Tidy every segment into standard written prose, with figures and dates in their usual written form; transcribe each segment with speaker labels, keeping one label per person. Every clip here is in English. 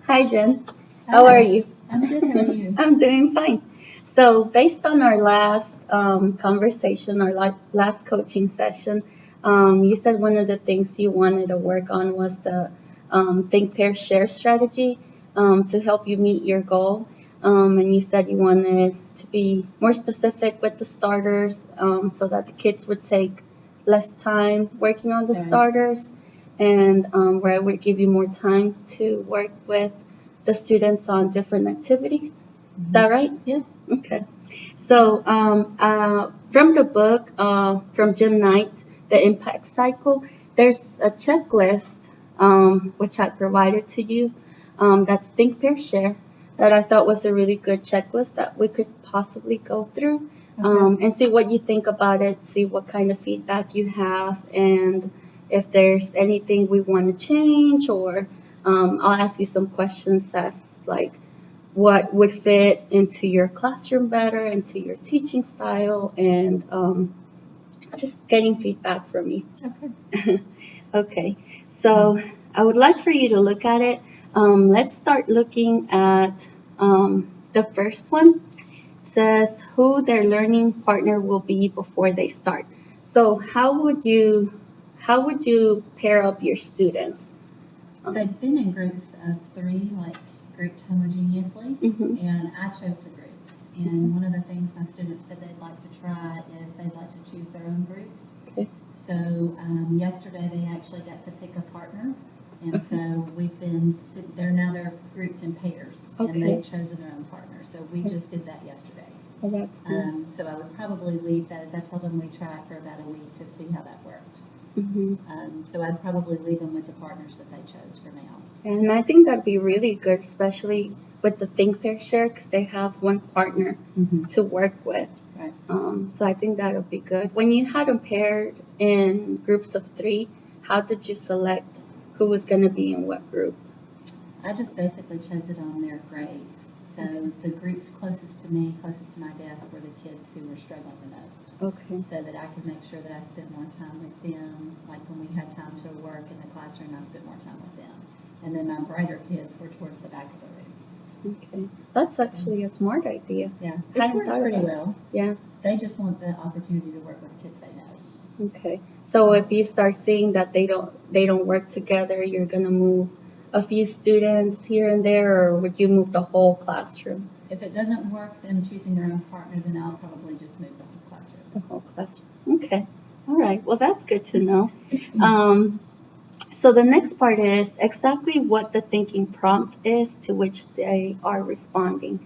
Speaker 1: Hi, Jen. How are
Speaker 2: Hi,
Speaker 1: you?
Speaker 2: I'm good. How are you?
Speaker 1: I'm doing fine. So, based on our last conversation, our last coaching session, you said one of the things you wanted to work on was the think, pair, share strategy to help you meet your goal. And you said you wanted to be more specific with the starters so that the kids would take less time working on the
Speaker 2: Right.
Speaker 1: starters and where it would give you more time to work with the students on different activities. Is that right?
Speaker 2: Yeah.
Speaker 1: Okay. So, from the book from Jim Knight, The Impact Cycle, there's a checklist which I provided to you that's Think, Pair, Share that I thought was a really good checklist that we could possibly go through and see what you think about it, see what kind of feedback you have, and if there's anything we want to change, or I'll ask you some questions that's like, what would fit into your classroom better, into your teaching style, and just getting feedback from you.
Speaker 2: Okay.
Speaker 1: Okay, so I would like for you to look at it. Let's start looking at the first one. It says who their learning partner will be before they start. So how would you pair up your students?
Speaker 2: They've been in groups of three, like grouped homogeneously,
Speaker 1: Mhm.
Speaker 2: and I chose the groups. And one of the things my students said they'd like to try is they'd like to choose their own groups.
Speaker 1: Okay.
Speaker 2: So yesterday they actually got to pick a partner, and
Speaker 1: Okay.
Speaker 2: so they're grouped in pairs,
Speaker 1: Okay.
Speaker 2: and they've chosen their own partner. So we
Speaker 1: Okay.
Speaker 2: just did that yesterday.
Speaker 1: Oh, that's good.
Speaker 2: So I would probably leave that, as I told them we try it for about a week to see how that worked.
Speaker 1: Hmm.
Speaker 2: So I'd probably leave them with the partners that they chose for now.
Speaker 1: And I think that'd be really good, especially with the Think Pair Share, because they have one partner to work with.
Speaker 2: Right.
Speaker 1: So I think that'll be good. When you had them paired in groups of three, how did you select who was going to be in what group?
Speaker 2: I just basically chose it on their grades. So the groups closest to me, closest to my desk, were the kids who were struggling the most.
Speaker 1: Okay.
Speaker 2: So that I could make sure that I spent more time with them. Like when we had time to work in the classroom, I spent more time with them. And then my brighter kids were towards the back of the room.
Speaker 1: Okay. That's actually a smart idea.
Speaker 2: Yeah,
Speaker 1: Hadn't
Speaker 2: it's worked
Speaker 1: thought
Speaker 2: pretty
Speaker 1: about it.
Speaker 2: well.
Speaker 1: Yeah.
Speaker 2: They just want the opportunity to work with kids they know.
Speaker 1: Okay. So if you start seeing that they don't work together, you're gonna move a few students here and there, or would you move the whole classroom?
Speaker 2: If it doesn't work, them choosing their own partner, then I'll probably just move the whole classroom.
Speaker 1: The whole classroom. Okay. All right. Well, that's good to know. Um, so the next part is exactly what the thinking prompt is to which they are responding.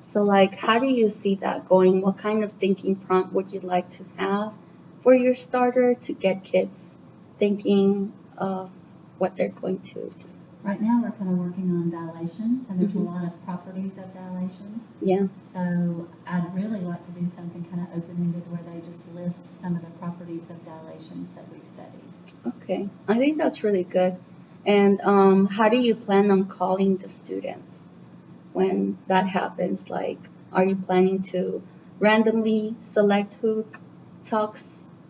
Speaker 1: So, like, how do you see that going? What kind of thinking prompt would you like to have for your starter to get kids thinking of what they're going to do?
Speaker 2: Right now, we're kind of working on dilations, and there's
Speaker 1: Mhm.
Speaker 2: a lot of properties of dilations.
Speaker 1: Yeah.
Speaker 2: So I'd really like to do something kind of open-ended where they just list some of the properties of dilations that we've studied.
Speaker 1: Okay. I think that's really good. And how do you plan on calling the students when that happens? Like, are you planning to randomly select who talks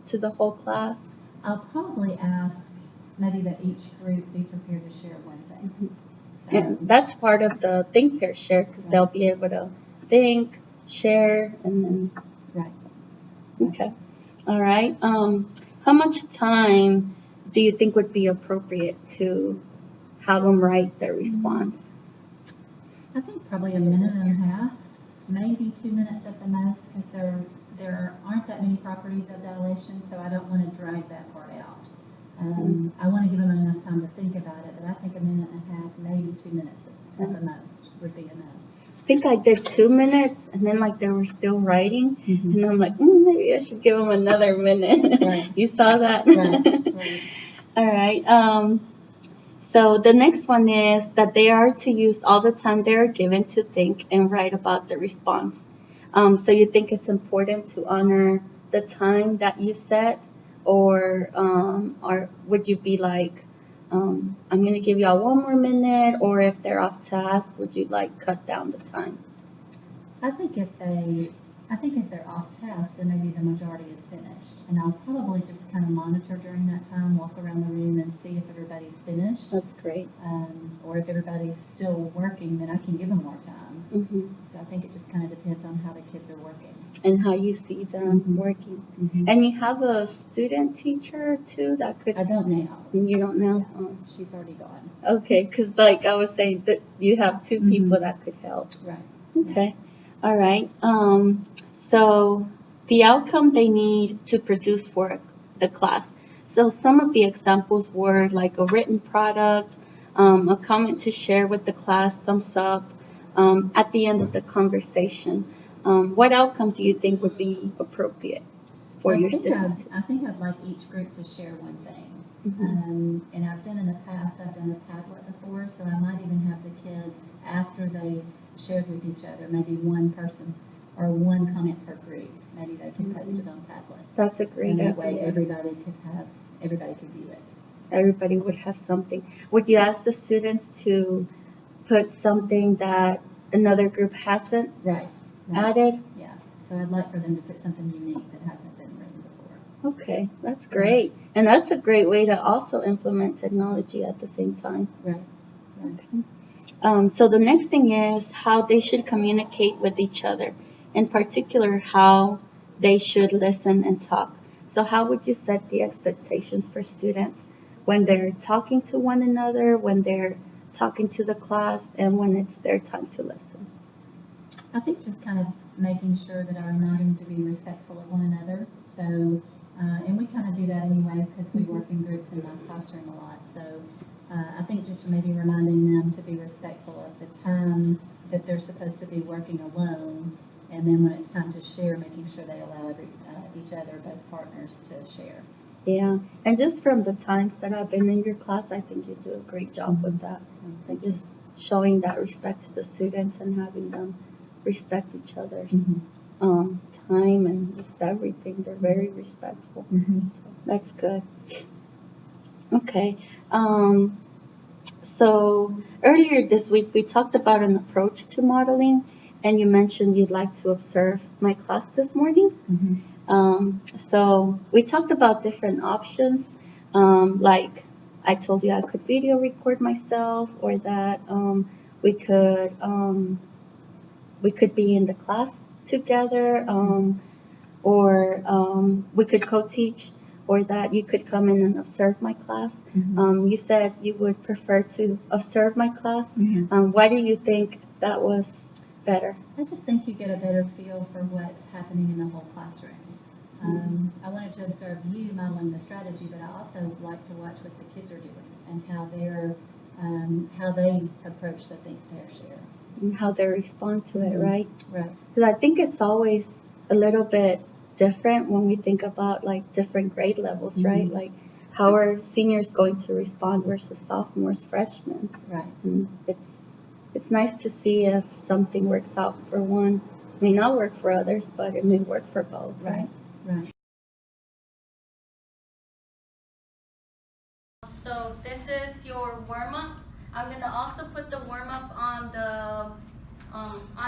Speaker 1: to the whole class?
Speaker 2: I'll probably ask maybe that each group be prepared to share one thing.
Speaker 1: Mhm.
Speaker 2: So,
Speaker 1: And that's part of the think, pair, share, because they'll be able to think, share, and then.
Speaker 2: right.
Speaker 1: Okay. All right. How much time do you think would be appropriate to have them write their response?
Speaker 2: I think probably a minute and a half, maybe 2 minutes at the most, because there aren't that many properties of dilation, so I don't want to drag that part out. I want to give them enough time to think about it, but I think a minute and a half, maybe 2 minutes at the most would be enough.
Speaker 1: I think I did 2 minutes, and then like they were still writing, and I'm like, maybe I should give them another minute.
Speaker 2: Right.
Speaker 1: You saw that?
Speaker 2: Right.
Speaker 1: All right. So the next one is that they are to use all the time they are given to think and write about the response. So you think it's important to honor the time that you set, or would you be like, I'm gonna give y'all one more minute, or if they're off task, would you like cut down the time?
Speaker 2: I think if they I think if they're off task, then maybe the majority is finished. And I'll probably just kind of monitor during that time, walk around the room and see if everybody's finished.
Speaker 1: That's great.
Speaker 2: Or if everybody's still working, then I can give them more time.
Speaker 1: Hmm.
Speaker 2: So I think it just kind of depends on how the kids are working.
Speaker 1: And how you see them
Speaker 2: Mhm.
Speaker 1: working.
Speaker 2: Mm-hmm.
Speaker 1: And you have a student teacher too that could.
Speaker 2: I don't now.
Speaker 1: You don't know. Oh.
Speaker 2: She's already gone.
Speaker 1: Okay, because like I was saying, that you have 2
Speaker 2: Mhm.
Speaker 1: people that could help.
Speaker 2: Right.
Speaker 1: Okay. All right. So the outcome they need to produce for the class. So some of the examples were like a written product, a comment to share with the class, thumbs up, at the end of the conversation. What outcome do you think would be appropriate for your students?
Speaker 2: I think I'd like each group to share one thing.
Speaker 1: Mhm.
Speaker 2: And I've done in the past, I've done a Padlet before, so I might even have the kids, after they've shared with each other, maybe one person or one comment per group, maybe they could post it on Padlet.
Speaker 1: That's a great
Speaker 2: And that way
Speaker 1: idea.
Speaker 2: everybody could view it.
Speaker 1: Everybody would have something. Would you ask the students to put something that another group hasn't
Speaker 2: Right.
Speaker 1: added?
Speaker 2: Yeah. So I'd like for them to put something unique that hasn't been written before.
Speaker 1: Okay, that's great. And that's a great way to also implement technology at the same time.
Speaker 2: Right.
Speaker 1: Okay. So the next thing is how they should communicate with each other. In particular, how they should listen and talk. So how would you set the expectations for students when they're talking to one another, when they're talking to the class, and when it's their time to listen?
Speaker 2: I think just kind of making sure that I remind them to be respectful of one another. So, and we kind of do that anyway because we work in groups in my classroom a lot. So, I think just maybe reminding them to be respectful of the time that they're supposed to be working alone, and then when it's time to share, making sure they allow each other, both partners, to share.
Speaker 1: Yeah, and just from the times that I've been in your class, I think you do a great job with that. And just showing that respect to the students and having them respect each other's time and just everything. They're very respectful. That's good. Okay. So earlier this week, we talked about an approach to modeling, and you mentioned you'd like to observe my class this morning. So we talked about different options, like I told you I could video record myself, or that we could we could be in the class together, or we could co-teach, or that you could come in and observe my class. You said you would prefer to observe my class. Why do you think that was better?
Speaker 2: I just think you get a better feel for what's happening in the whole classroom. I wanted to observe you modeling the strategy, but I also like to watch what the kids are doing and how they approach the Think Pair Share.
Speaker 1: And how they respond to it, right?
Speaker 2: Right.
Speaker 1: Because I think it's always a little bit different when we think about like different grade levels, right? Like how are seniors going to respond versus sophomores, freshmen?
Speaker 2: Right.
Speaker 1: And it's nice to see if something works out for one. It may not work for others, but it may work for both, right?
Speaker 2: Right.
Speaker 3: So this is your warm-up. I'm gonna also put the warm-up on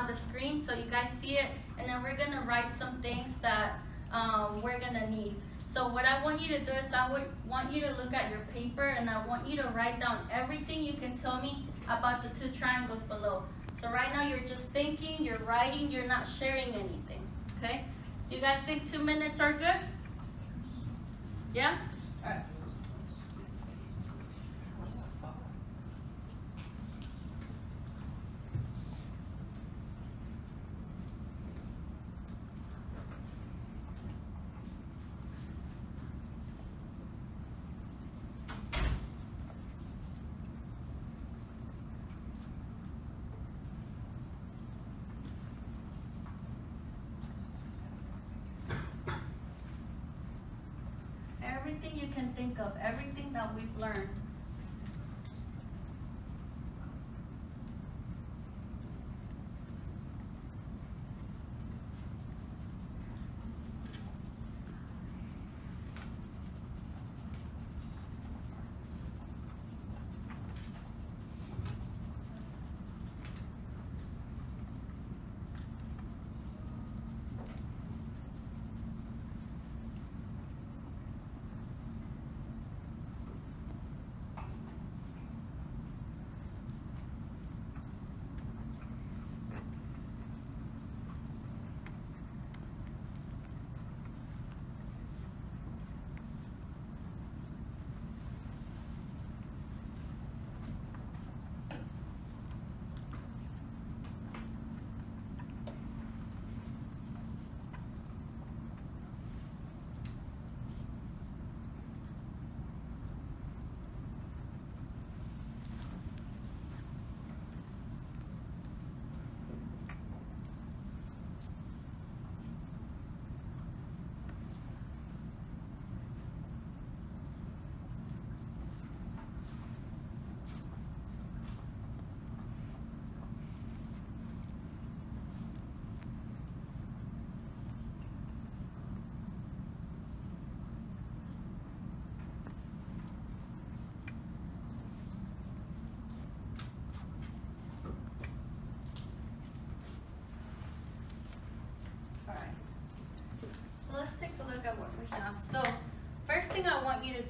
Speaker 3: the screen so you guys see it, and then we're gonna write some things that we're gonna need. So what I want you to do is want you to look at your paper, and I want you to write down everything you can tell me about the 2 triangles below. So right now you're just thinking, you're writing, you're not sharing anything, okay? Do you guys think 2 minutes are good? Yeah? All right. Everything you can think of, everything that we've learned.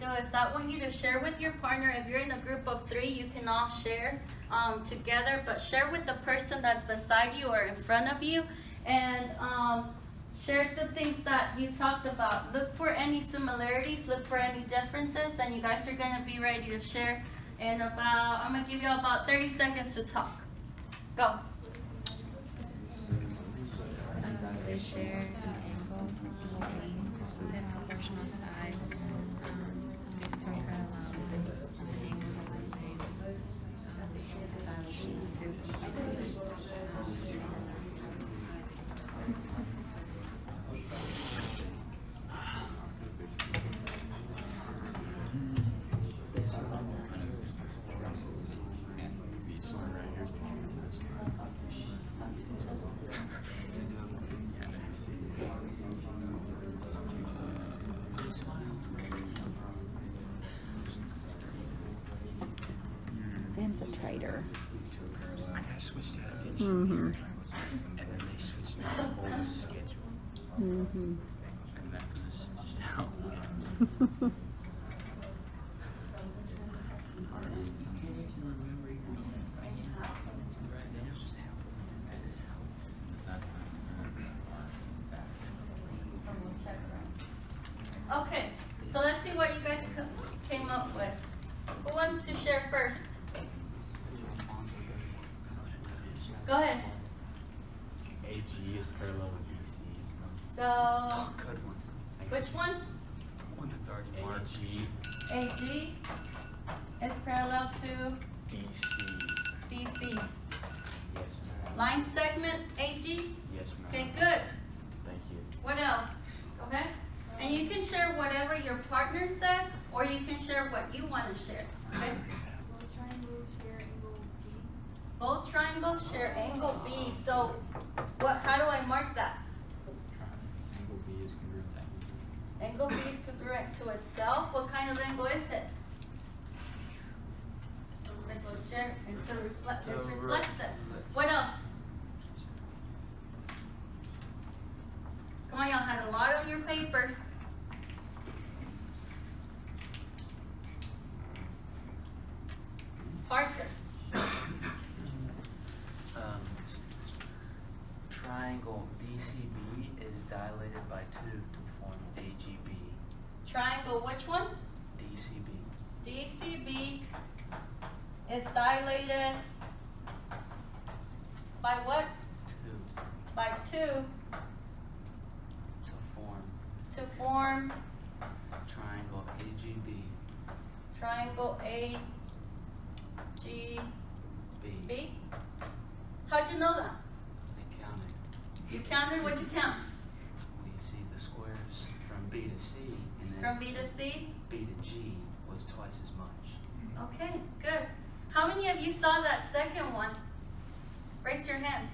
Speaker 3: do is I want you to share with your partner. If you're in a group of 3, you can all share together, but share with the person that's beside you or in front of you, and share the things that you talked about. Look for any similarities, look for any differences, and you guys are gonna be ready to share in about, I'm gonna give you about 30 seconds to talk. Go.
Speaker 4: They share an angle between proportional sides. These two are parallel, and the angles are the same.
Speaker 5: Sam's a traitor.
Speaker 6: I switched it up.
Speaker 5: Mm-hmm.
Speaker 6: And then they switched my whole schedule.
Speaker 5: Mm-hmm.
Speaker 6: And that was just how.
Speaker 3: Okay, so let's see what you guys came up with. Who wants to share first? Go ahead.
Speaker 6: AG is parallel with BC.
Speaker 3: So,
Speaker 6: Good one.
Speaker 3: which one?
Speaker 6: One that's already marked.
Speaker 3: AG is parallel to
Speaker 6: BC.
Speaker 3: DC.
Speaker 6: Yes, ma'am.
Speaker 3: Line segment, AG?
Speaker 6: Yes, ma'am.
Speaker 3: Okay, good.
Speaker 6: Thank you.
Speaker 3: What else? Go ahead. And you can share whatever your partner said, or you can share what you want to share. Okay? Both triangles share angle B. So, how do I mark that?
Speaker 6: Angle B is congruent to angle B.
Speaker 3: Angle B is congruent to itself. What kind of angle is it? It's reflexive. What else? Come on, y'all had a lot on your papers. Parker.
Speaker 7: Triangle DCB is dilated by 2 to form AGB.
Speaker 3: Triangle, which one?
Speaker 7: DCB.
Speaker 3: DCB is dilated by what?
Speaker 7: 2
Speaker 3: By 2
Speaker 7: to form
Speaker 3: to form
Speaker 7: triangle AGB.
Speaker 3: triangle AGB.
Speaker 7: B.
Speaker 3: How'd you know that?
Speaker 7: I counted.
Speaker 3: You counted what you count?
Speaker 7: You see the squares from B to C, and then
Speaker 3: From B to C?
Speaker 7: B to G was twice as much.
Speaker 3: Okay, good. How many of you saw that second one? Raise your hand.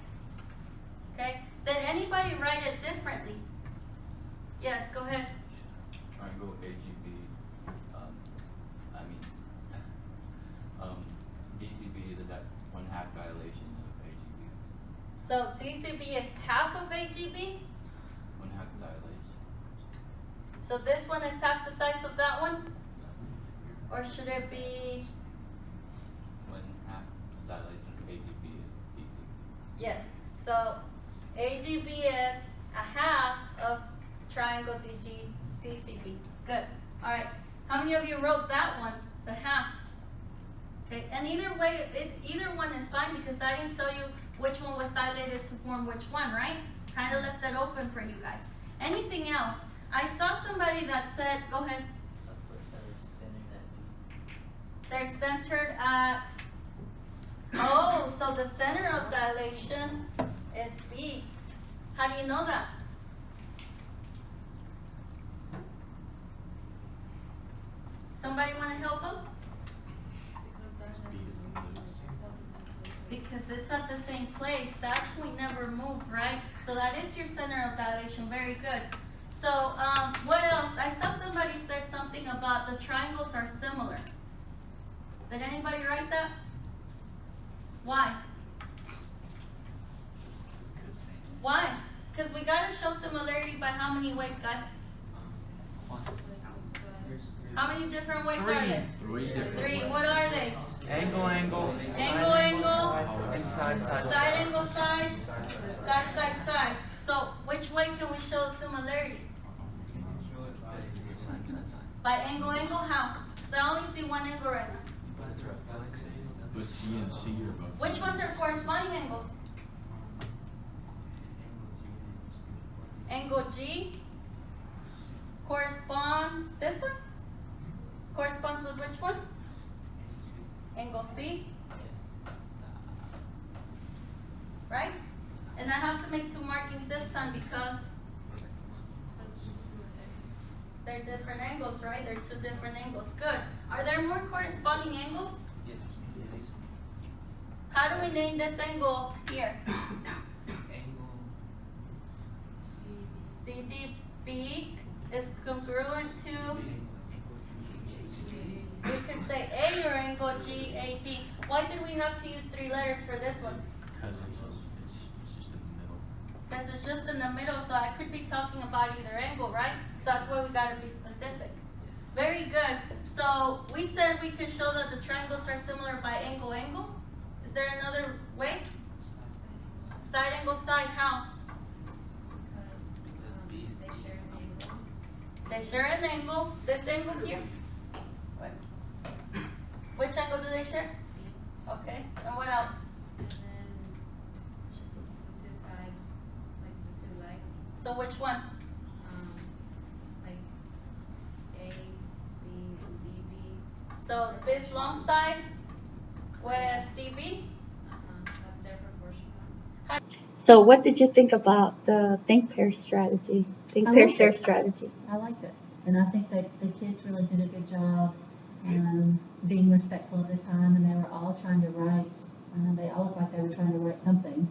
Speaker 3: Okay. Did anybody write it differently? Yes, go ahead.
Speaker 8: Triangle AGB, DCB is a 1/2 dilation of AGB.
Speaker 3: So DCB is half of AGB.
Speaker 8: 1/2 dilation.
Speaker 3: So this one is half the size of that one? Or should it be,
Speaker 8: 1/2 dilation of AGB is DCB.
Speaker 3: yes. So AGB is a half of triangle DCB. Good. All right. How many of you wrote that one, the half? Okay. And either way, either one is fine because I didn't tell you which one was dilated to form which one, right? Kind of left that open for you guys. Anything else? I saw somebody that said, go ahead. They're centered at, oh, so the center of dilation is B. How do you know that? Somebody want to help them? Because it's at the same place. That point never moved, right? So that is your center of dilation. Very good. So what else? I saw somebody said something about the triangles are similar. Did anybody write that? Why? Why? Because we got to show similarity by how many ways, guys? How many different ways are there?
Speaker 8: Three different
Speaker 3: Three.
Speaker 8: ways.
Speaker 3: What are they?
Speaker 7: Angle, angle.
Speaker 3: Angle, angle.
Speaker 7: And side, side,
Speaker 3: Side angle, side. Side, side, side. So which way can we show similarity? By angle, angle, how? So I only see one angle right now.
Speaker 8: But G and C are both.
Speaker 3: Which ones are corresponding angles? Angle G corresponds, this one? Corresponds with which one? Angle C? Right? And I have to make two markings this time because they're different angles, right? They're two different angles. Good. Are there more corresponding angles? How do we name this angle here? CDB is congruent to, we can say A or angle GAD. Why did we have to use three letters for this one?
Speaker 8: Because it's just in the middle.
Speaker 3: Because it's just in the middle, so I could be talking about either angle, right? So that's why we gotta be specific. Very good. So we said we could show that the triangles are similar by angle, angle. Is there another way? Side angle, side, how? They share an angle. This angle here? What? Which angle do they share? Okay, and what else?
Speaker 4: And then the two sides, like the two legs,
Speaker 3: So which ones?
Speaker 4: like A, B, and DB.
Speaker 3: So this long side with DB?
Speaker 4: But they're proportional.
Speaker 1: So what did you think about the think pair strategy? Think
Speaker 2: I
Speaker 1: pair
Speaker 2: liked
Speaker 1: share
Speaker 2: it.
Speaker 1: strategy.
Speaker 2: I liked it, and I think that the kids really did a good job being respectful of the time, and they were all trying to write. They all looked like they were trying to write something,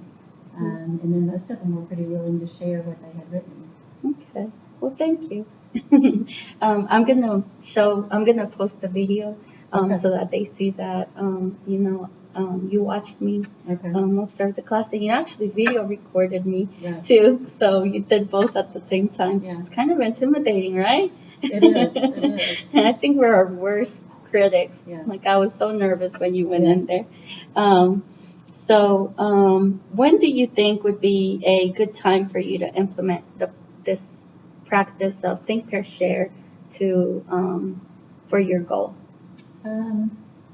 Speaker 2: and then most of them were pretty willing to share what they had written.
Speaker 1: Okay. Well, thank you. I'm gonna post the video
Speaker 2: Okay.
Speaker 1: so that they see that you watched me
Speaker 2: Okay.
Speaker 1: observe the class, and you actually video recorded me
Speaker 2: Right.
Speaker 1: too. So you did both at the same time.
Speaker 2: Yeah.
Speaker 1: It's kind of intimidating, right?
Speaker 2: It is. It is.
Speaker 1: And I think we're our worst critics.
Speaker 2: Yeah.
Speaker 1: Like I was so nervous when you went
Speaker 2: Yeah.
Speaker 1: in there. When do you think would be a good time for you to implement this practice of think, pair, share for your goal?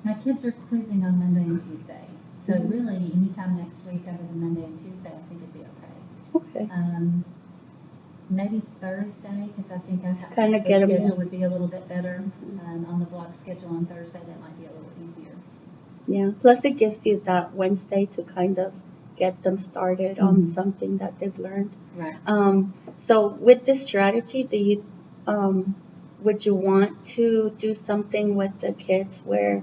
Speaker 2: My kids are quizzing on Monday and Tuesday, so really anytime next week other than Monday and Tuesday, I think it'd be okay.
Speaker 1: Okay.
Speaker 2: Maybe Thursday, because I think
Speaker 1: Kinda
Speaker 2: the
Speaker 1: get 'em in.
Speaker 2: schedule would be a little bit better. On the block schedule on Thursday, that might be a little easier.
Speaker 1: Yeah. Plus, it gives you that Wednesday to kind of get them started on
Speaker 2: Mhm.
Speaker 1: something that they've learned.
Speaker 2: Right.
Speaker 1: So with this strategy, would you want to do something with the kids where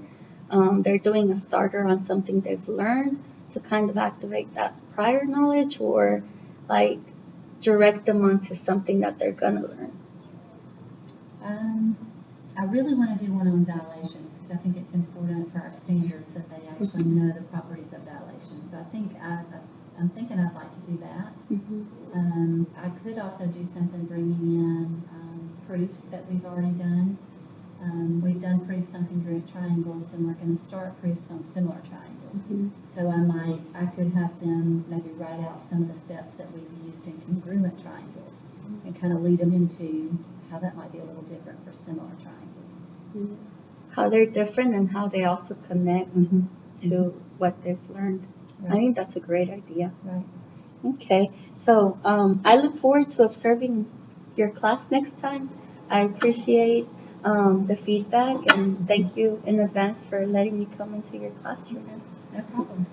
Speaker 1: they're doing a starter on something they've learned to kind of activate that prior knowledge, or like direct them onto something that they're gonna learn?
Speaker 2: I really want to do one on dilations because I think it's important for our standards that they actually know the properties of dilation. So I think I'm thinking I'd like to do that.
Speaker 1: Mm-hmm.
Speaker 2: I could also do something bringing in proofs that we've already done. We've done proofs on congruent triangles, and we're going to start proofs on similar triangles.
Speaker 1: Mm-hmm.
Speaker 2: So I could have them maybe write out some of the steps that we've used in congruent triangles and kind of lead them into how that might be a little different for similar triangles.
Speaker 1: How they're different and how they also connect to what they've learned. I
Speaker 2: Right.
Speaker 1: think that's a great idea.
Speaker 2: Right.
Speaker 1: Okay, so I look forward to observing your class next time. I appreciate the feedback, and thank you in advance for letting me come into your classroom.
Speaker 2: No problem.